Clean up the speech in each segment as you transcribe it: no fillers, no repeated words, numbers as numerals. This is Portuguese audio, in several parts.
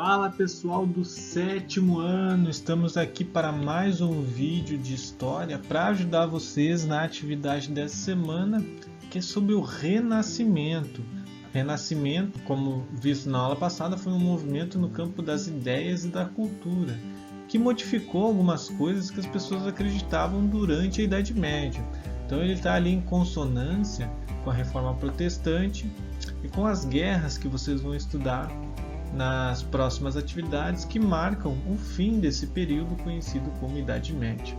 Fala pessoal do 7º ano, estamos aqui para mais um vídeo de história para ajudar vocês na atividade dessa semana, que é sobre o Renascimento. Renascimento, como visto na aula passada, foi um movimento no campo das ideias e da cultura, que modificou algumas coisas que as pessoas acreditavam durante a Idade Média. Então ele está ali em consonância com a Reforma Protestante e com as guerras que vocês vão estudar nas próximas atividades que marcam o fim desse período conhecido como Idade Média,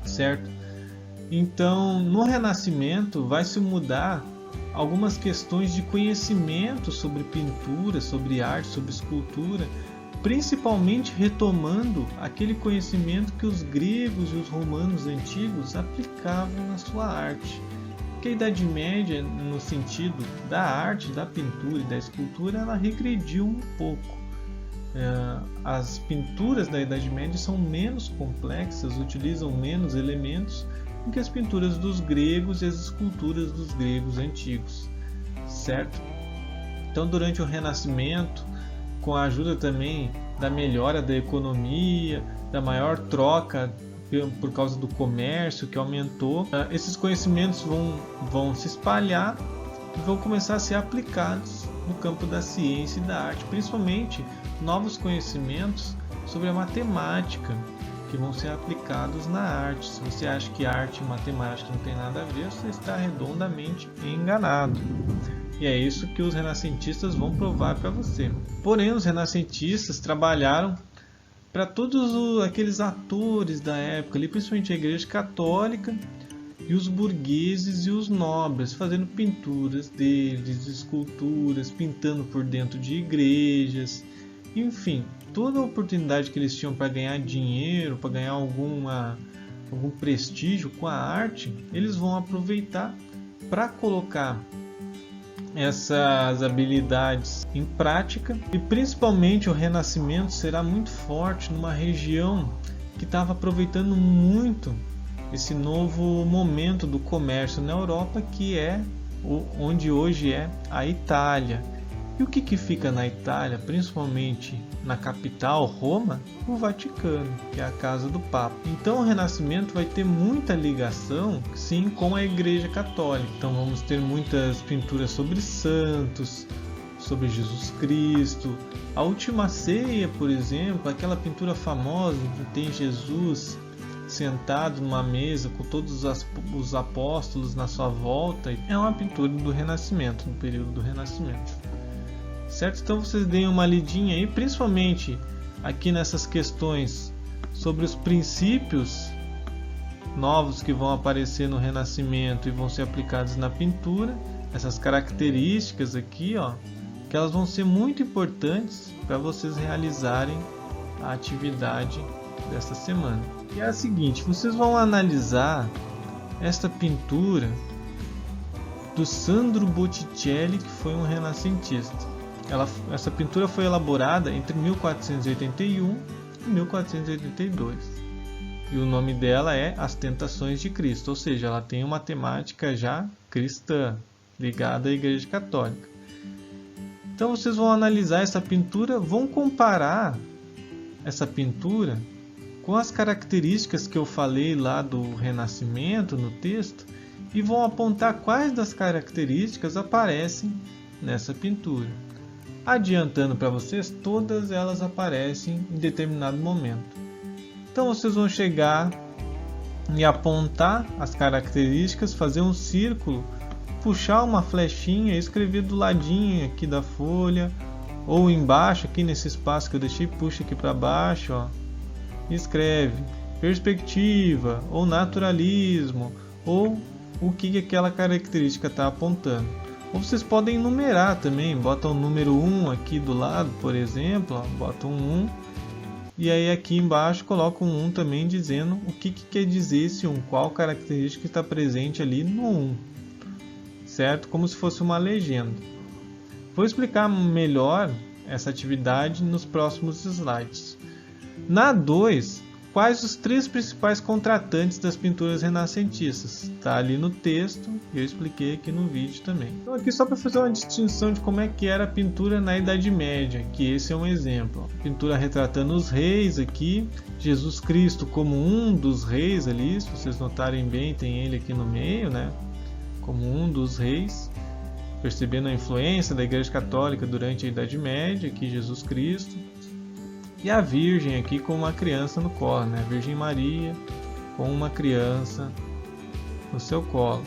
certo? Então, no Renascimento vai se mudar algumas questões de conhecimento sobre pintura, sobre arte, sobre escultura, principalmente retomando aquele conhecimento que os gregos e os romanos antigos aplicavam na sua arte. A Idade Média, no sentido da arte, da pintura e da escultura, ela regrediu um pouco. As pinturas da Idade Média são menos complexas, utilizam menos elementos do que as pinturas dos gregos e as esculturas dos gregos antigos, certo? Então, durante o Renascimento, com a ajuda também da melhora da economia, da maior troca por causa do comércio que aumentou, esses conhecimentos vão se espalhar e vão começar a ser aplicados no campo da ciência e da arte, principalmente novos conhecimentos sobre a matemática que vão ser aplicados na arte. Se você acha que arte e matemática não tem nada a ver, você está redondamente enganado. E é isso que os renascentistas vão provar para você. Porém, os renascentistas trabalharam para todos aqueles atores da época, ali, principalmente a Igreja Católica e os burgueses e os nobres, fazendo pinturas deles, esculturas, pintando por dentro de igrejas, enfim, toda a oportunidade que eles tinham para ganhar dinheiro, para ganhar algum prestígio com a arte, eles vão aproveitar para colocar essas habilidades em prática, e principalmente o Renascimento será muito forte numa região que estava aproveitando muito esse novo momento do comércio na Europa, que é onde hoje é a Itália. E o que fica na Itália, principalmente na capital, Roma? O Vaticano, que é a casa do Papa. Então o Renascimento vai ter muita ligação, sim, com a Igreja Católica. Então vamos ter muitas pinturas sobre santos, sobre Jesus Cristo. A Última Ceia, por exemplo, aquela pintura famosa que tem Jesus sentado numa mesa com todos os apóstolos na sua volta, é uma pintura do Renascimento, no período do Renascimento. Certo? Então vocês deem uma lidinha aí, principalmente aqui nessas questões sobre os princípios novos que vão aparecer no Renascimento e vão ser aplicados na pintura, essas características aqui, ó, que elas vão ser muito importantes para vocês realizarem a atividade desta semana. E é a seguinte, vocês vão analisar esta pintura do Sandro Botticelli, que foi um renascentista. Essa pintura foi elaborada entre 1481 e 1482 e o nome dela é As Tentações de Cristo, ou seja, ela tem uma temática já cristã, ligada à Igreja Católica. Então vocês vão analisar essa pintura, vão comparar essa pintura com as características que eu falei lá do Renascimento no texto e vão apontar quais das características aparecem nessa pintura. Adiantando para vocês, todas elas aparecem em determinado momento. Então vocês vão chegar e apontar as características, fazer um círculo, puxar uma flechinha e escrever do ladinho aqui da folha, ou embaixo, aqui nesse espaço que eu deixei, puxa aqui para baixo, ó, e escreve perspectiva, ou naturalismo, ou o que aquela característica está apontando. Ou vocês podem numerar também, botam o número 1 aqui do lado, por exemplo, ó, botam um 1, e aí aqui embaixo colocam um 1 também dizendo o que quer dizer esse 1, qual característica está presente ali no 1, certo? Como se fosse uma legenda. Vou explicar melhor essa atividade nos próximos slides. Na 2, quais os 3 principais contratantes das pinturas renascentistas. Está ali no texto e eu expliquei aqui no vídeo também. Então aqui só para fazer uma distinção de como é que era a pintura na Idade Média, que esse é um exemplo. A pintura retratando os reis aqui, Jesus Cristo como um dos reis ali, se vocês notarem bem, tem ele aqui no meio, né? Como um dos reis, percebendo a influência da Igreja Católica durante a Idade Média, aqui Jesus Cristo. E a Virgem aqui com uma criança no colo, né? A Virgem Maria com uma criança no seu colo.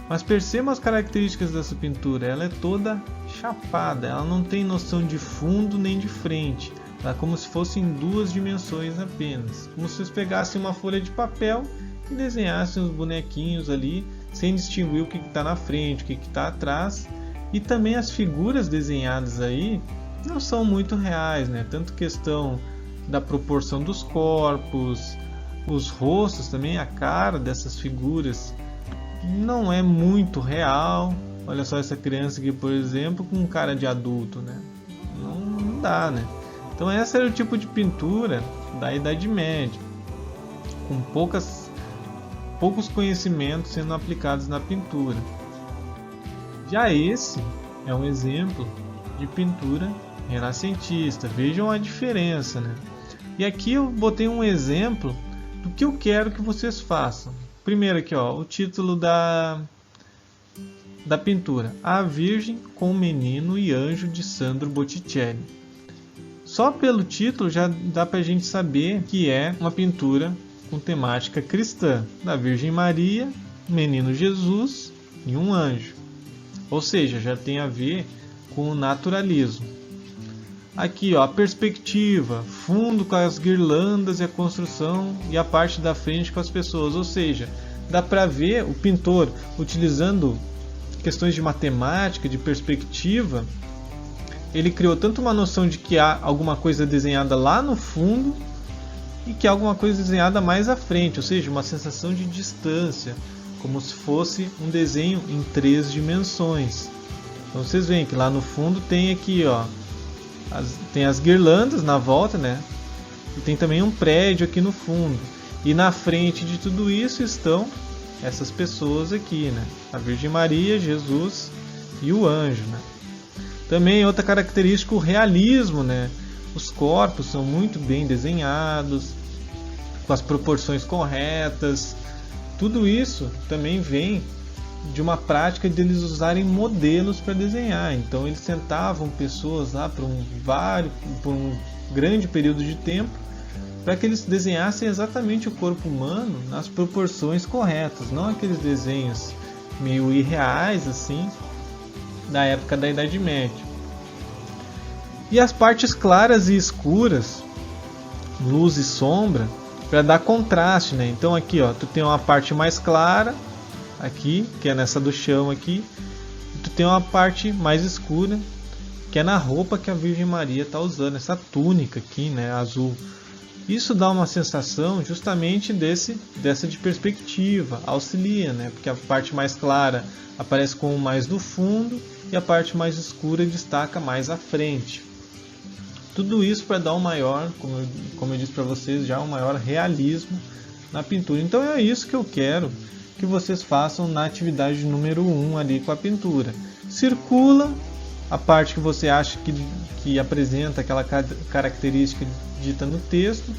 Mas percebam as características dessa pintura. Ela é toda chapada, ela não tem noção de fundo nem de frente. Ela é como se fosse em 2 dimensões apenas. Como se vocês pegassem uma folha de papel e desenhassem os bonequinhos ali, sem distinguir o que está na frente, o que está atrás. E também as figuras desenhadas aí não são muito reais, né? Tanto questão da proporção dos corpos, os rostos também, a cara dessas figuras não é muito real. Olha só essa criança aqui, por exemplo, com cara de adulto, né? Não dá, né? Então esse era o tipo de pintura da Idade Média, com poucos conhecimentos sendo aplicados na pintura. Já esse é um exemplo de pintura renascentista. Vejam a diferença, né? E aqui eu botei um exemplo do que eu quero que vocês façam. Primeiro aqui, ó, o título da pintura: A Virgem com o Menino e Anjo, de Sandro Botticelli. Só pelo título já dá pra gente saber que é uma pintura com temática cristã, da Virgem Maria, Menino Jesus e um anjo. Ou seja, já tem a ver com o naturalismo. Aqui, ó, a perspectiva, fundo com as guirlandas e a construção, e a parte da frente com as pessoas. Ou seja, dá para ver o pintor utilizando questões de matemática, de perspectiva. Ele criou tanto uma noção de que há alguma coisa desenhada lá no fundo e que há alguma coisa desenhada mais à frente, ou seja, uma sensação de distância, como se fosse um desenho em 3 dimensões. Então vocês veem que lá no fundo tem aqui, ó, tem as guirlandas na volta, né? E tem também um prédio aqui no fundo. E na frente de tudo isso estão essas pessoas aqui, né? A Virgem Maria, Jesus e o anjo, né? Também outra característica, o realismo, né? Os corpos são muito bem desenhados, com as proporções corretas. Tudo isso também vem de uma prática de eles usarem modelos para desenhar. Então eles sentavam pessoas lá por um grande período de tempo para que eles desenhassem exatamente o corpo humano nas proporções corretas, não aqueles desenhos meio irreais assim da época da Idade Média. E as partes claras e escuras, luz e sombra, para dar contraste, né? Então aqui, ó, tu tem uma parte mais clara aqui, que é nessa do chão aqui, e tu tem uma parte mais escura, que é na roupa que a Virgem Maria está usando, essa túnica aqui, né, azul. Isso dá uma sensação justamente dessa de perspectiva, auxilia, né, porque a parte mais clara aparece como mais do fundo e a parte mais escura destaca mais à frente. Tudo isso para dar um maior, como eu disse para vocês, já um maior realismo na pintura. Então é isso que eu quero que vocês façam na atividade número 1 ali com a pintura. Circula a parte que você acha que apresenta aquela característica dita no texto,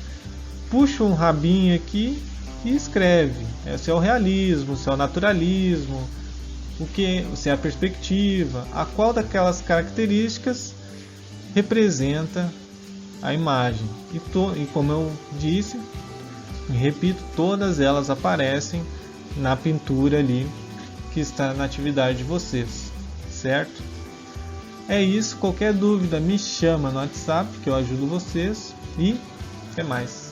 puxa um rabinho aqui e escreve. Se é o realismo, se é o naturalismo, se é a perspectiva, a qual daquelas características representa a imagem. E como eu disse, repito, todas elas aparecem na pintura ali que está na atividade de vocês, certo? É isso, qualquer dúvida me chama no WhatsApp que eu ajudo vocês e até mais.